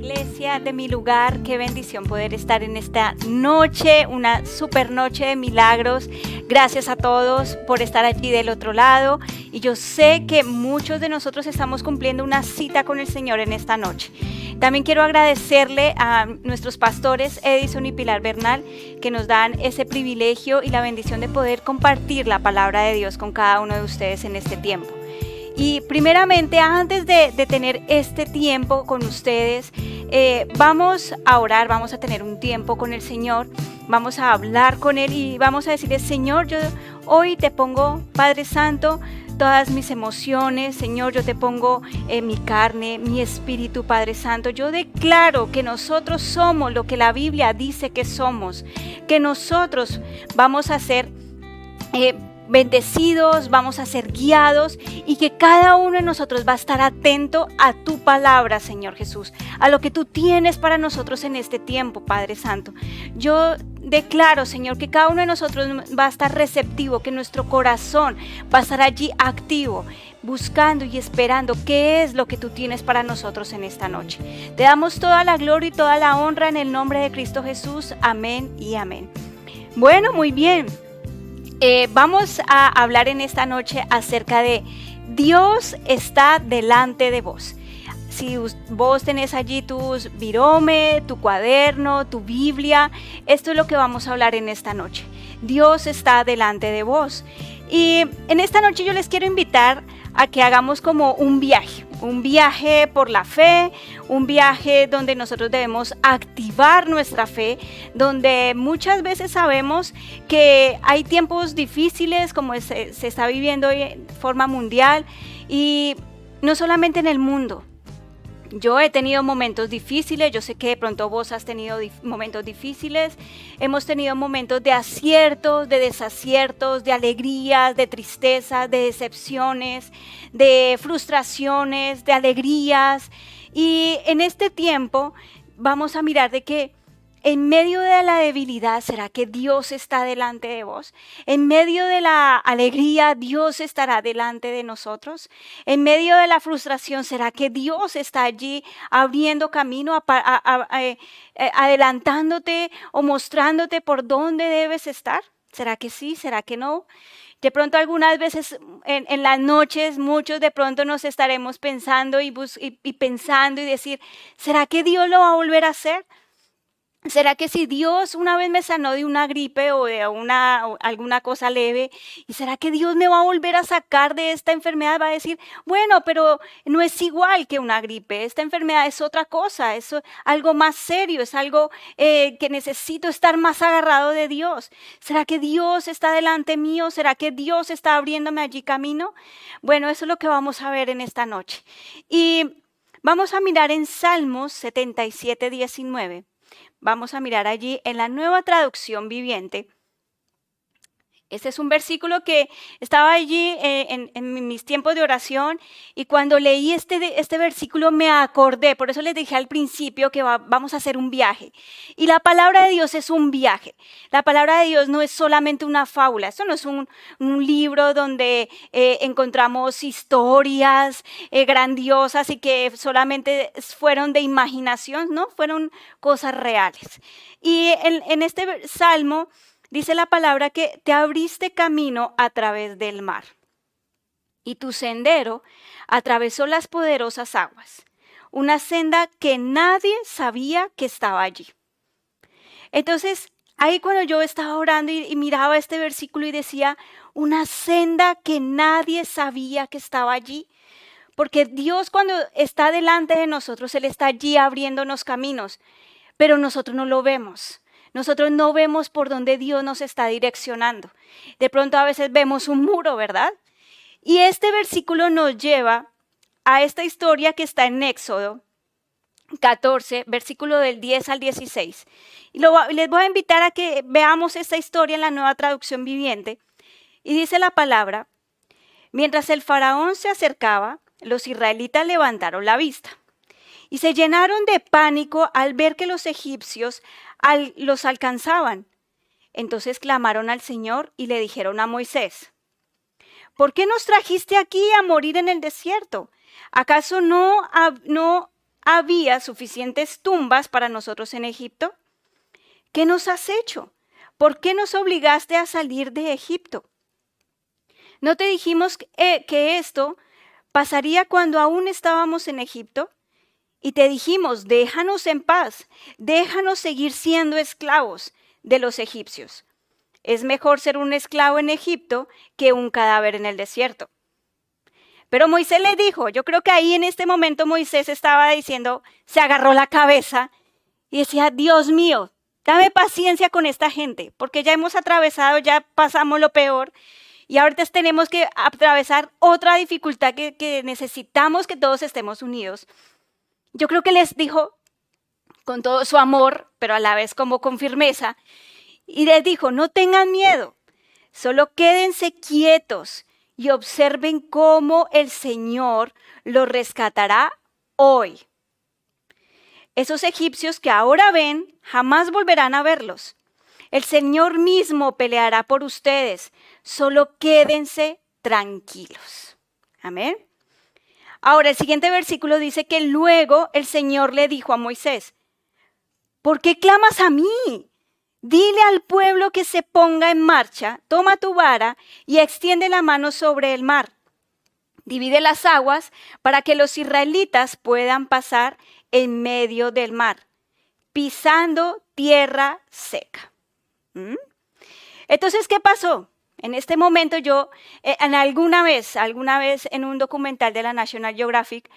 Iglesia de mi lugar, qué bendición poder estar en esta noche, una super noche de milagros. Gracias a todos por estar allí del otro lado. Y yo sé que muchos de nosotros estamos cumpliendo una cita con el Señor en esta noche. También quiero agradecerle a nuestros pastores Edison y Pilar Bernal, que nos dan ese privilegio y la bendición de poder compartir la palabra de Dios con cada uno de ustedes en este tiempo. Y primeramente, antes de tener este tiempo con ustedes, vamos a orar, vamos a tener un tiempo con el Señor, vamos a hablar con Él y vamos a decirle: Señor, yo hoy te pongo, Padre Santo, todas mis emociones. Señor, yo te pongo mi carne, mi espíritu, Padre Santo. Yo declaro que nosotros somos lo que la Biblia dice que somos, que nosotros vamos a ser bendecidos, vamos a ser guiados y que cada uno de nosotros va a estar atento a tu palabra, Señor Jesús, a lo que tú tienes para nosotros en este tiempo, Padre Santo. Yo declaro, Señor, que cada uno de nosotros va a estar receptivo, que nuestro corazón va a estar allí activo, buscando y esperando qué es lo que tú tienes para nosotros en esta noche. Te damos toda la gloria y toda la honra en el nombre de Cristo Jesús. Amén y amén. Bueno, muy bien. Vamos a hablar en esta noche acerca de Dios está delante de vos. Si vos tenés allí tus virome, tu cuaderno, tu Biblia, esto es lo que vamos a hablar en esta noche. Dios está delante de vos. Y en esta noche yo les quiero invitar a que hagamos como un viaje por la fe, un viaje donde nosotros debemos activar nuestra fe, donde muchas veces sabemos que hay tiempos difíciles como se está viviendo hoy en forma mundial, y no solamente en el mundo. Yo he tenido momentos difíciles, yo sé que de pronto vos has tenido momentos difíciles, hemos tenido momentos de aciertos, de desaciertos, de alegrías, de tristezas, de decepciones, de frustraciones, de alegrías. Y en este tiempo vamos a mirar de que en medio de la debilidad, ¿será que Dios está delante de vos? En medio de la alegría, ¿Dios estará delante de nosotros? En medio de la frustración, ¿será que Dios está allí abriendo camino, adelantándote o mostrándote por dónde debes estar? ¿Será que sí? ¿Será que no? De pronto algunas veces en las noches, muchos de pronto nos estaremos pensando y pensando y decir: ¿será que Dios lo va a volver a hacer? ¿Será que si Dios una vez me sanó de una gripe o de alguna cosa leve, y será que Dios me va a volver a sacar de esta enfermedad? Va a decir: bueno, pero no es igual que una gripe, esta enfermedad es otra cosa, es algo más serio, es algo que necesito estar más agarrado de Dios. ¿Será que Dios está delante mío? ¿Será que Dios está abriéndome allí camino? Bueno, eso es lo que vamos a ver en esta noche. Y vamos a mirar en Salmos 77, 19. Vamos a mirar allí en la Nueva Traducción Viviente. Este es un versículo que estaba allí en mis tiempos de oración, y cuando leí este versículo me acordé. Por eso les dije al principio que vamos a hacer un viaje. Y la palabra de Dios es un viaje. La palabra de Dios no es solamente una fábula. Esto no es un libro donde encontramos historias grandiosas y que solamente fueron de imaginación, ¿no? Fueron cosas reales. Y en este salmo dice la palabra que te abriste camino a través del mar, y tu sendero atravesó las poderosas aguas, una senda que nadie sabía que estaba allí. Entonces, ahí cuando yo estaba orando y miraba este versículo y decía: una senda que nadie sabía que estaba allí. Porque Dios, cuando está delante de nosotros, Él está allí abriéndonos caminos, pero nosotros no lo vemos. Nosotros no vemos por dónde Dios nos está direccionando. De pronto a veces vemos un muro, ¿verdad? Y este versículo nos lleva a esta historia que está en Éxodo 14, versículo del 10 al 16. Y les voy a invitar a que veamos esta historia en la Nueva Traducción Viviente. Y dice la palabra: mientras el faraón se acercaba, los israelitas levantaron la vista y se llenaron de pánico al ver que los egipcios los alcanzaban. Entonces clamaron al Señor y le dijeron a Moisés: ¿por qué nos trajiste aquí a morir en el desierto? ¿Acaso no había suficientes tumbas para nosotros en Egipto? ¿Qué nos has hecho? ¿Por qué nos obligaste a salir de Egipto? ¿No te dijimos que esto pasaría cuando aún estábamos en Egipto? Y te dijimos, déjanos en paz, déjanos seguir siendo esclavos de los egipcios. Es mejor ser un esclavo en Egipto que un cadáver en el desierto. Pero Moisés le dijo, yo creo que ahí en este momento Moisés estaba diciendo, se agarró la cabeza y decía, Dios mío, dame paciencia con esta gente, porque ya hemos atravesado, ya pasamos lo peor y ahorita tenemos que atravesar otra dificultad que necesitamos que todos estemos unidos. Yo creo que les dijo con todo su amor, pero a la vez como con firmeza, y les dijo, no tengan miedo, solo quédense quietos y observen cómo el Señor los rescatará hoy. Esos egipcios que ahora ven, jamás volverán a verlos. El Señor mismo peleará por ustedes, solo quédense tranquilos. Amén. Ahora, el siguiente versículo dice que luego el Señor le dijo a Moisés, ¿por qué clamas a mí? Dile al pueblo que se ponga en marcha, toma tu vara y extiende la mano sobre el mar. Divide las aguas para que los israelitas puedan pasar en medio del mar, pisando tierra seca. Entonces, ¿qué pasó? En este momento yo, alguna vez en un documental de la National Geographic,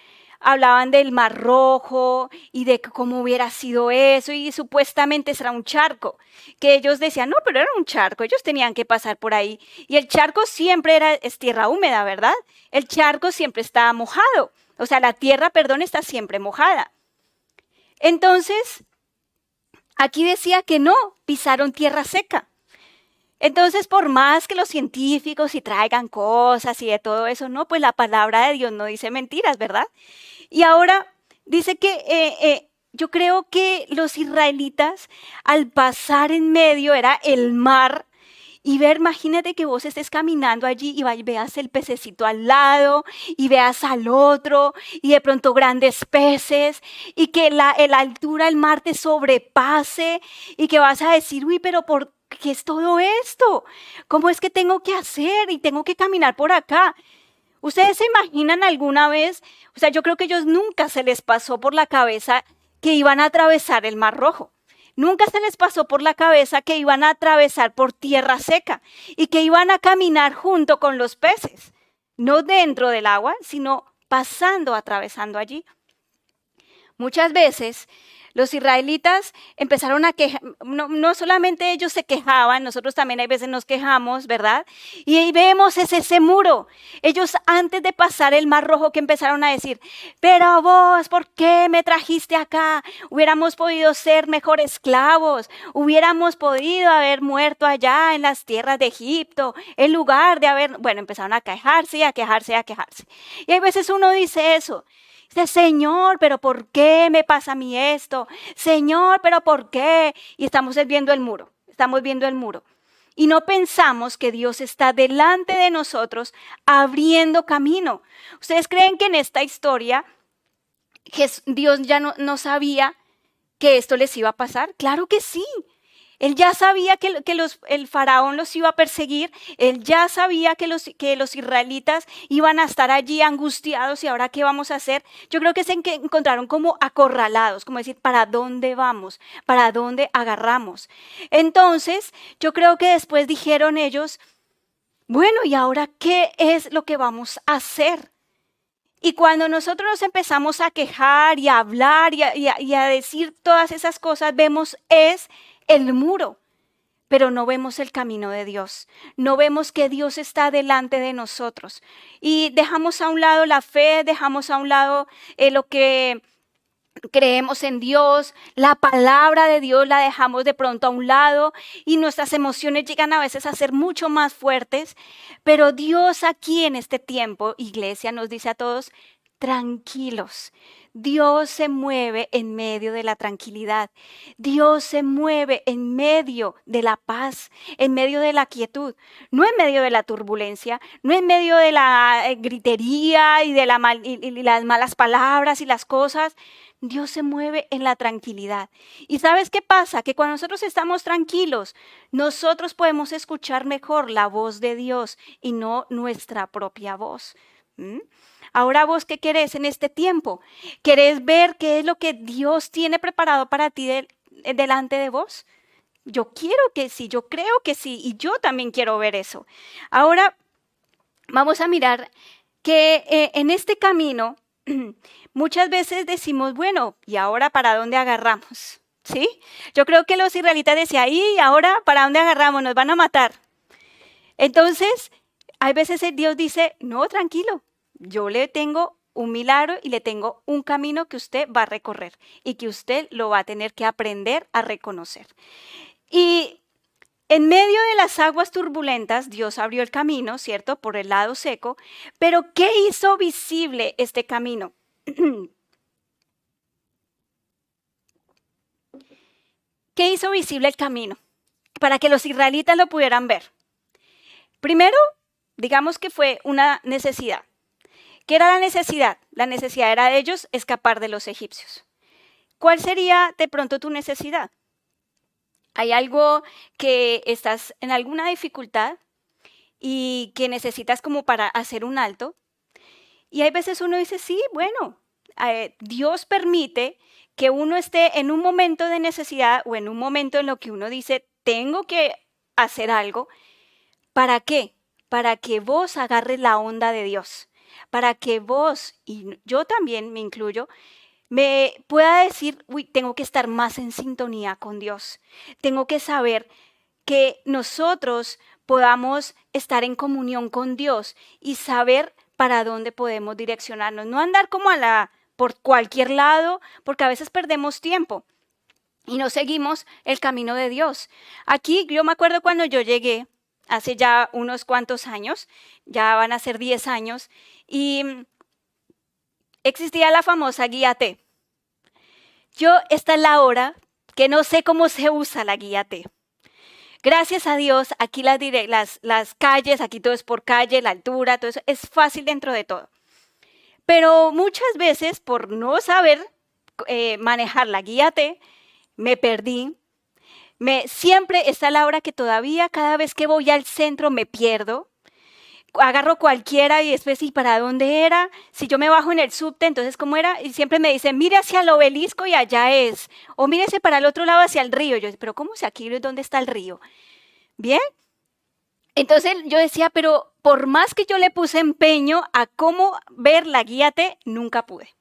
hablaban del Mar Rojo y de cómo hubiera sido eso y supuestamente será un charco, que ellos decían, no, pero era un charco, ellos tenían que pasar por ahí. Y el charco siempre es tierra húmeda, ¿verdad? El charco siempre está mojado, o sea, la tierra, perdón, está siempre mojada. Entonces, aquí decía que no, pisaron tierra seca. Entonces, por más que los científicos y traigan cosas y de todo eso, no, pues la palabra de Dios no dice mentiras, ¿verdad? Y ahora dice que yo creo que los israelitas al pasar en medio era el mar y ver, imagínate que vos estés caminando allí y veas el pececito al lado y veas al otro y de pronto grandes peces y que la altura del mar te sobrepase y que vas a decir, uy, pero ¿por qué es todo esto? ¿Cómo es que tengo que hacer y tengo que caminar por acá? ¿Ustedes se imaginan alguna vez? O sea, yo creo que ellos nunca se les pasó por la cabeza que iban a atravesar el Mar Rojo. Nunca se les pasó por la cabeza que iban a atravesar por tierra seca y que iban a caminar junto con los peces. No dentro del agua, sino pasando, atravesando allí. Muchas veces los israelitas empezaron a quejar, no solamente ellos se quejaban, nosotros también hay veces nos quejamos, ¿verdad? Y ahí vemos ese muro. Ellos antes de pasar el Mar Rojo que empezaron a decir, pero vos, ¿por qué me trajiste acá? Hubiéramos podido ser mejor esclavos, hubiéramos podido haber muerto allá en las tierras de Egipto, en lugar de haber, bueno, empezaron a quejarse y a quejarse y a quejarse. Y hay veces uno dice eso. Dice, Señor, pero ¿por qué me pasa a mí esto? Señor, pero ¿por qué? Y estamos viendo el muro, Y no pensamos que Dios está delante de nosotros abriendo camino. ¿Ustedes creen que en esta historia Dios ya no sabía que esto les iba a pasar? Claro que sí. Él ya sabía que el faraón los iba a perseguir, él ya sabía que los israelitas iban a estar allí angustiados y ahora ¿qué vamos a hacer? Yo creo que se encontraron como acorralados, como decir, ¿para dónde vamos? ¿Para dónde agarramos? Entonces, yo creo que después dijeron ellos, bueno, ¿y ahora qué es lo que vamos a hacer? Y cuando nosotros nos empezamos a quejar y a hablar y a decir todas esas cosas, vemos es el muro, pero no vemos el camino de Dios. No vemos que Dios está delante de nosotros. Y dejamos a un lado la fe, dejamos a un lado lo que creemos en Dios, la palabra de Dios la dejamos de pronto a un lado y nuestras emociones llegan a veces a ser mucho más fuertes, pero Dios aquí en este tiempo, iglesia, nos dice a todos, tranquilos. Dios se mueve en medio de la tranquilidad. Dios se mueve en medio de la paz, en medio de la quietud, no en medio de la turbulencia, no en medio de la gritería y de las malas palabras y las cosas. Dios se mueve en la tranquilidad. ¿Y sabes qué pasa? Que cuando nosotros estamos tranquilos, nosotros podemos escuchar mejor la voz de Dios y no nuestra propia voz. ¿Mm? Ahora vos, ¿qué querés en este tiempo? ¿Querés ver qué es lo que Dios tiene preparado para ti delante de vos? Yo quiero que sí, yo creo que sí, y yo también quiero ver eso. Ahora vamos a mirar que en este camino muchas veces decimos, bueno, ¿y ahora para dónde agarramos? ¿Sí? Yo creo que los israelitas decían, ¿y ahora para dónde agarramos? Nos van a matar. Entonces, hay veces Dios dice, no, tranquilo, yo le tengo un milagro y le tengo un camino que usted va a recorrer y que usted lo va a tener que aprender a reconocer. Y en medio de las aguas turbulentas, Dios abrió el camino, ¿cierto? Por el lado seco, pero ¿qué hizo visible este camino? ¿Qué hizo visible el camino? Para que los israelitas lo pudieran ver. Primero, digamos que fue una necesidad. ¿Qué era la necesidad? La necesidad era de ellos escapar de los egipcios. ¿Cuál sería de pronto tu necesidad? ¿Hay algo que estás en alguna dificultad y que necesitas como para hacer un alto? Y hay veces uno dice, sí, bueno, Dios permite que uno esté en un momento de necesidad o en un momento en lo que uno dice, tengo que hacer algo. ¿Para qué? Para que vos agarres la onda de Dios. Para que vos, y yo también me incluyo, me pueda decir, uy, tengo que estar más en sintonía con Dios. Tengo que saber que nosotros podamos estar en comunión con Dios y saber para dónde podemos direccionarnos. No andar como por cualquier lado, porque a veces perdemos tiempo y no seguimos el camino de Dios. Aquí yo me acuerdo cuando yo llegué, hace ya unos cuantos años, ya van a ser 10 años, y existía la famosa guía T. Esta es la hora que no sé cómo se usa la guía T. Gracias a Dios, aquí las calles, aquí todo es por calle, la altura, todo eso es fácil dentro de todo. Pero muchas veces, por no saber manejar la guía T, me perdí. Siempre está la hora que todavía cada vez que voy al centro me pierdo. Agarro cualquiera y después, ¿y para dónde era? Si yo me bajo en el subte, entonces, ¿cómo era? Y siempre me dicen, mire hacia el obelisco y allá es. O mírese para el otro lado hacia el río. Yo, pero ¿cómo sé aquí dónde está el río? ¿Bien? Entonces yo decía, pero por más que yo le puse empeño a cómo ver la guía T, nunca pude.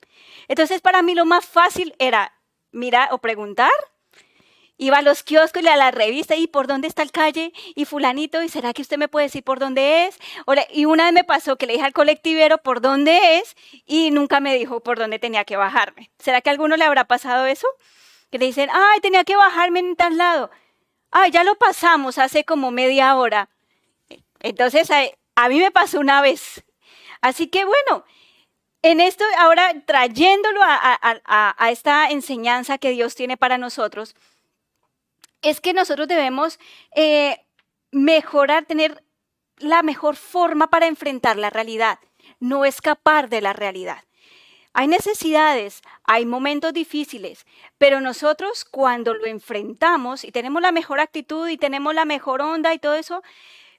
Entonces para mí lo más fácil era mirar o preguntar. Iba a los kioscos y a la revista, ¿y por dónde está el calle? Y fulanito, ¿y será que usted me puede decir por dónde es? Y una vez me pasó que le dije al colectivero por dónde es y nunca me dijo por dónde tenía que bajarme. ¿Será que a alguno le habrá pasado eso? Que le dicen, ay, tenía que bajarme en tal lado. Ay, ya lo pasamos hace como media hora. Entonces, a mí me pasó una vez. Así que bueno, en esto, ahora trayéndolo a esta enseñanza que Dios tiene para nosotros, es que nosotros debemos mejorar, tener la mejor forma para enfrentar la realidad, no escapar de la realidad. Hay necesidades, hay momentos difíciles, pero nosotros cuando lo enfrentamos y tenemos la mejor actitud y tenemos la mejor onda y todo eso,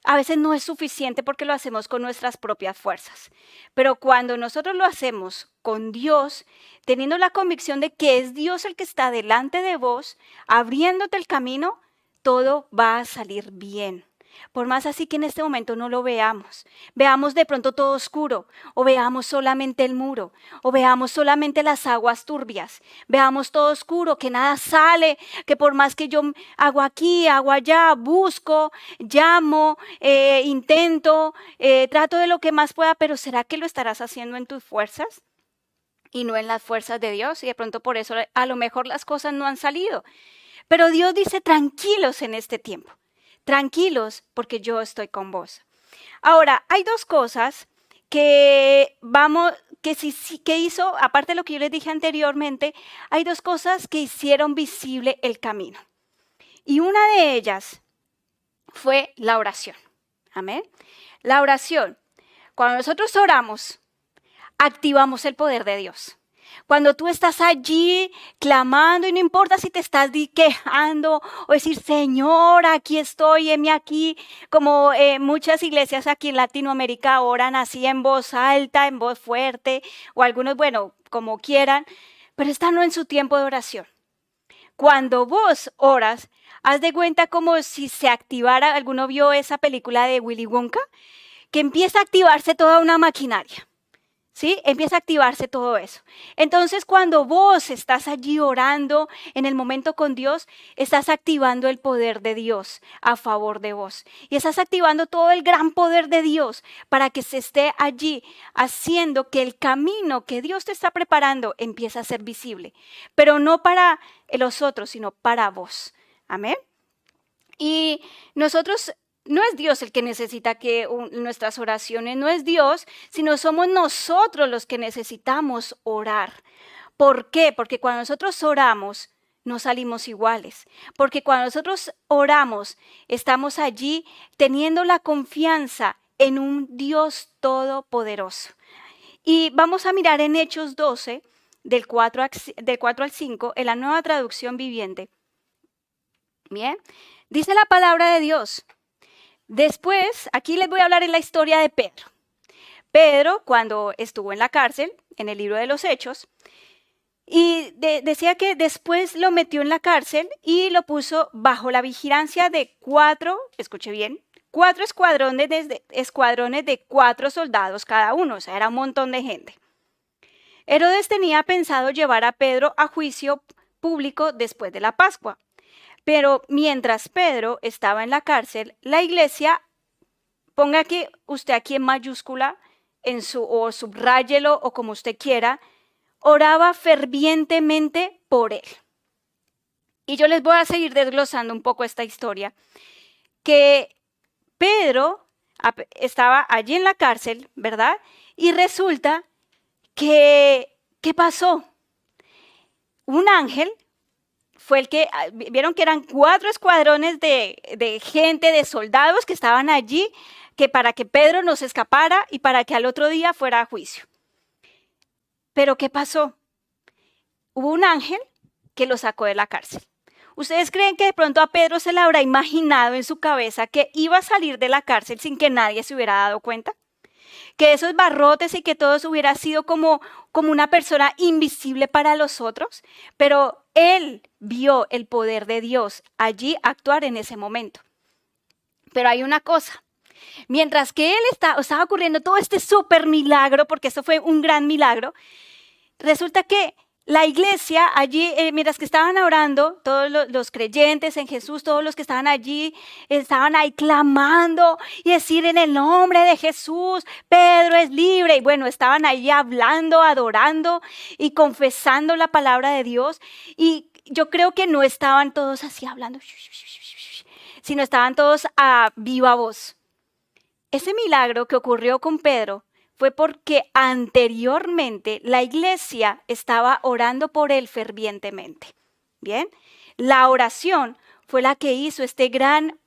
a veces no es suficiente porque lo hacemos con nuestras propias fuerzas. Pero cuando nosotros lo hacemos con Dios, teniendo la convicción de que es Dios el que está delante de vos, abriéndote el camino, todo va a salir bien. Por más así que en este momento no lo veamos de pronto todo oscuro, o veamos solamente el muro, o veamos solamente las aguas turbias, veamos todo oscuro, que nada sale, que por más que yo hago aquí, hago allá, busco, llamo, intento, trato de lo que más pueda, pero ¿será que lo estarás haciendo en tus fuerzas? Y no en las fuerzas de Dios, y de pronto por eso a lo mejor las cosas no han salido. Pero Dios dice tranquilos en este tiempo. Tranquilos porque yo estoy con vos. Ahora, hay dos cosas que que hizo, aparte de lo que yo les dije anteriormente, hay dos cosas que hicieron visible el camino. Y una de ellas fue la oración. Amén. La oración. Cuando nosotros oramos, activamos el poder de Dios. Cuando tú estás allí clamando y no importa si te estás quejando o decir, Señor, aquí estoy, heme aquí, como muchas iglesias aquí en Latinoamérica oran así en voz alta, en voz fuerte, o algunos, bueno, como quieran, pero están en su tiempo de oración. Cuando vos oras, haz de cuenta como si se activara, ¿alguno vio esa película de Willy Wonka? Que empieza a activarse toda una maquinaria. ¿Sí? Empieza a activarse todo eso. Entonces, cuando vos estás allí orando en el momento con Dios, estás activando el poder de Dios a favor de vos. Y estás activando todo el gran poder de Dios para que se esté allí haciendo que el camino que Dios te está preparando empiece a ser visible. Pero no para los otros, sino para vos. Amén. Y nosotros, no es Dios el que necesita que nuestras oraciones, no es Dios, sino somos nosotros los que necesitamos orar. ¿Por qué? Porque cuando nosotros oramos, no salimos iguales. Porque cuando nosotros oramos, estamos allí teniendo la confianza en un Dios todopoderoso. Y vamos a mirar en Hechos 12, del 4 al 5, en la Nueva Traducción Viviente. Bien, dice la palabra de Dios. Después, aquí les voy a hablar en la historia de Pedro. Pedro, cuando estuvo en la cárcel, en el libro de los Hechos, y decía que después lo metió en la cárcel y lo puso bajo la vigilancia de 4, escuche bien, 4 escuadrones de 4 soldados cada uno, o sea, era un montón de gente. Herodes tenía pensado llevar a Pedro a juicio público después de la Pascua. Pero mientras Pedro estaba en la cárcel, la iglesia, ponga aquí usted aquí en mayúscula, o subráyelo o como usted quiera, oraba fervientemente por él. Y yo les voy a seguir desglosando un poco esta historia, que Pedro estaba allí en la cárcel, ¿verdad? Y resulta que, ¿qué pasó? Un ángel fue el que, vieron que eran 4 escuadrones de gente, de soldados que estaban allí, que para que Pedro no se escapara y para que al otro día fuera a juicio. Pero ¿qué pasó? Hubo un ángel que lo sacó de la cárcel. ¿Ustedes creen que de pronto a Pedro se le habrá imaginado en su cabeza que iba a salir de la cárcel sin que nadie se hubiera dado cuenta? Que esos barrotes y que todo hubiera sido como una persona invisible para los otros, pero él vio el poder de Dios allí actuar en ese momento. Pero hay una cosa, mientras que él estaba ocurriendo todo este súper milagro, porque eso fue un gran milagro, resulta que la iglesia allí, mientras que estaban orando, todos los creyentes en Jesús, todos los que estaban allí, estaban ahí clamando y decir en el nombre de Jesús, Pedro es libre. Y bueno, estaban ahí hablando, adorando y confesando la palabra de Dios. Y yo creo que no estaban todos así hablando, sino estaban todos a viva voz. Ese milagro que ocurrió con Pedro fue porque anteriormente la iglesia estaba orando por él fervientemente. Bien, la oración fue la que hizo este gran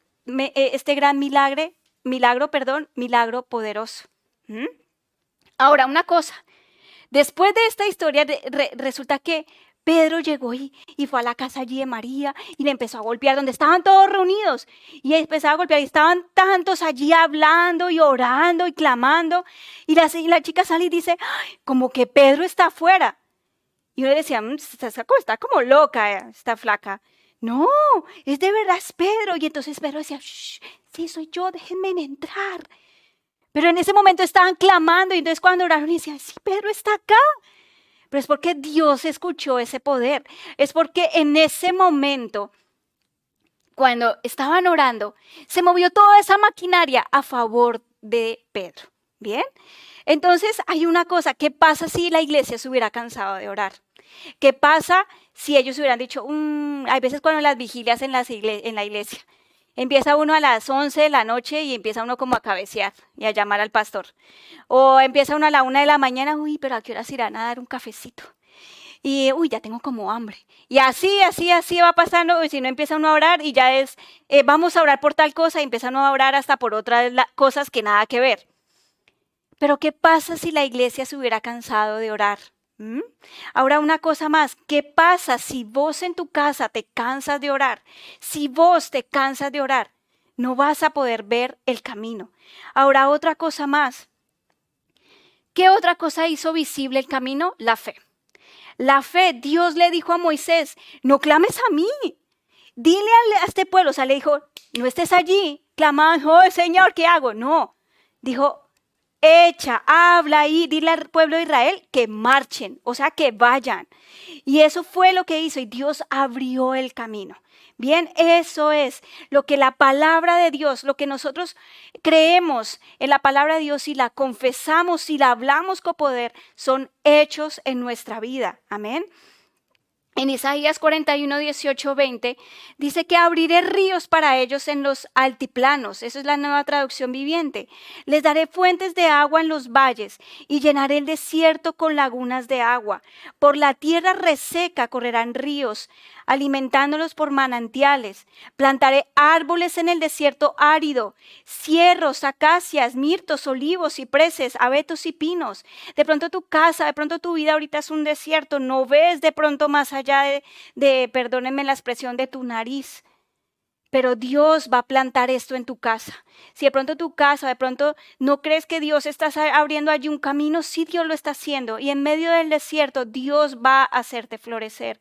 milagro poderoso. Ahora, una cosa, después de esta historia resulta que Pedro llegó y fue a la casa allí de María y le empezó a golpear donde estaban todos reunidos. Y empezaba a golpear y estaban tantos allí hablando y orando y clamando. Y la chica sale y dice, ay, como que Pedro está afuera. Y uno decía, está como loca esta flaca. No, es de verdad, es Pedro. Y entonces Pedro decía, sí, soy yo, déjenme entrar. Pero en ese momento estaban clamando y entonces cuando oraron decían, sí, Pedro está acá. Pero es porque Dios escuchó ese poder. Es porque en ese momento, cuando estaban orando, se movió toda esa maquinaria a favor de Pedro. ¿Bien? Entonces hay una cosa, ¿qué pasa si la iglesia se hubiera cansado de orar? ¿Qué pasa si ellos hubieran dicho, hay veces cuando las vigilias en la iglesia, empieza uno a las 11 de la noche y empieza uno como a cabecear y a llamar al pastor. O empieza uno a la 1 de la mañana, pero ¿a qué horas irán a dar un cafecito? Y, ya tengo como hambre. Y así va pasando, y si no empieza uno a orar y ya es, vamos a orar por tal cosa y empieza uno a orar hasta por otras cosas que nada que ver. Pero ¿qué pasa si la iglesia se hubiera cansado de orar? ¿Mm? Ahora una cosa más, ¿qué pasa si vos en tu casa te cansas de orar? Si vos te cansas de orar, no vas a poder ver el camino. Ahora otra cosa más, ¿qué otra cosa hizo visible el camino? La fe. La fe, Dios le dijo a Moisés, no clames a mí, dile a este pueblo, o sea, le dijo, no estés allí clamando, oh Señor, ¿qué hago? No, dijo, habla ahí, dile al pueblo de Israel que marchen, o sea, que vayan. Y eso fue lo que hizo y Dios abrió el camino. Bien, eso es lo que la palabra de Dios, lo que nosotros creemos en la palabra de Dios y la confesamos y la hablamos con poder, son hechos en nuestra vida. Amén. En Isaías 41, 18, 20, dice que abriré ríos para ellos en los altiplanos. Esa es la Nueva Traducción Viviente. Les daré fuentes de agua en los valles y llenaré el desierto con lagunas de agua. Por la tierra reseca correrán ríos, alimentándolos por manantiales. Plantaré árboles en el desierto árido, cierros, acacias, mirtos, olivos, cipreses, abetos y pinos. De pronto tu casa, de pronto tu vida ahorita es un desierto, no ves de pronto más allá perdónenme la expresión, de tu nariz. Pero Dios va a plantar esto en tu casa. Si de pronto tu casa, de pronto no crees que Dios está abriendo allí un camino, sí Dios lo está haciendo. Y en medio del desierto Dios va a hacerte florecer.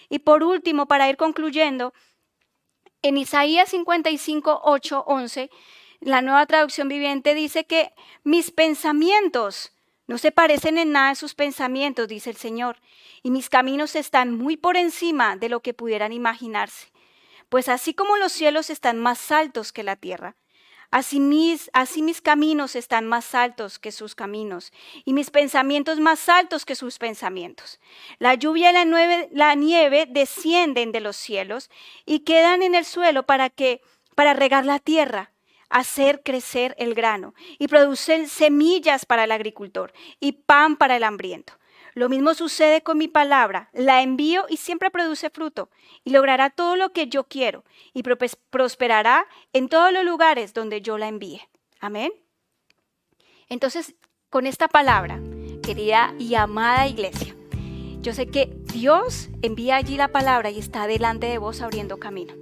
Y por último, para ir concluyendo, en Isaías 55, 8, 11, la Nueva Traducción Viviente dice que mis pensamientos no se parecen en nada a sus pensamientos, dice el Señor, y mis caminos están muy por encima de lo que pudieran imaginarse. Pues así como los cielos están más altos que la tierra, así mis caminos están más altos que sus caminos, y mis pensamientos más altos que sus pensamientos. La lluvia y la nieve descienden de los cielos y quedan en el suelo para regar la tierra, hacer crecer el grano y producir semillas para el agricultor y pan para el hambriento. Lo mismo sucede con mi palabra, la envío y siempre produce fruto y logrará todo lo que yo quiero y prosperará en todos los lugares donde yo la envíe. Amén. Entonces, con esta palabra, querida y amada iglesia, yo sé que Dios envía allí la palabra y está delante de vos abriendo camino.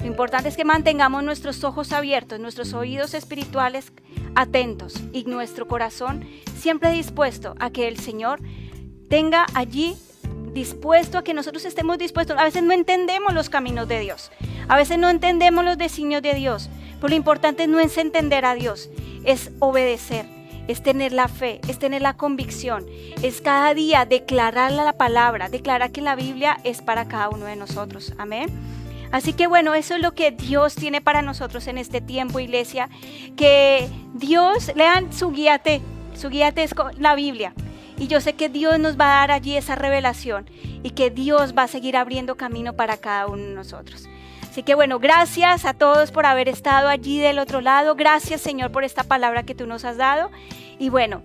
Lo importante es que mantengamos nuestros ojos abiertos, nuestros oídos espirituales atentos y nuestro corazón siempre dispuesto a que el Señor tenga allí dispuesto, a que nosotros estemos dispuestos. A veces no entendemos los caminos de Dios, a veces no entendemos los designios de Dios, pero lo importante no es entender a Dios, es obedecer, es tener la fe, es tener la convicción, es cada día declarar la palabra, declarar que la Biblia es para cada uno de nosotros. Amén. Así que bueno, eso es lo que Dios tiene para nosotros en este tiempo, iglesia. Que Dios, lean su guíate es la Biblia. Y yo sé que Dios nos va a dar allí esa revelación y que Dios va a seguir abriendo camino para cada uno de nosotros. Así que bueno, gracias a todos por haber estado allí del otro lado. Gracias, Señor, por esta palabra que tú nos has dado. Y bueno,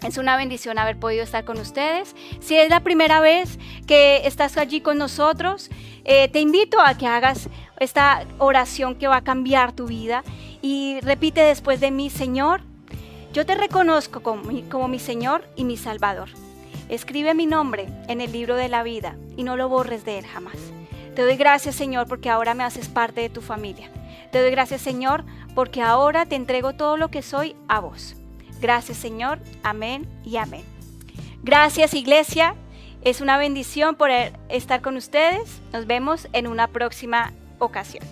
es una bendición haber podido estar con ustedes. Si es la primera vez que estás allí con nosotros, te invito a que hagas esta oración que va a cambiar tu vida y repite después de mí: Señor, yo te reconozco como mi Señor y mi Salvador. Escribe mi nombre en el libro de la vida y no lo borres de él jamás. Te doy gracias, Señor, porque ahora me haces parte de tu familia. Te doy gracias, Señor, porque ahora te entrego todo lo que soy a vos. Gracias, Señor. Amén y amén. Gracias, iglesia. Es una bendición poder estar con ustedes. Nos vemos en una próxima ocasión.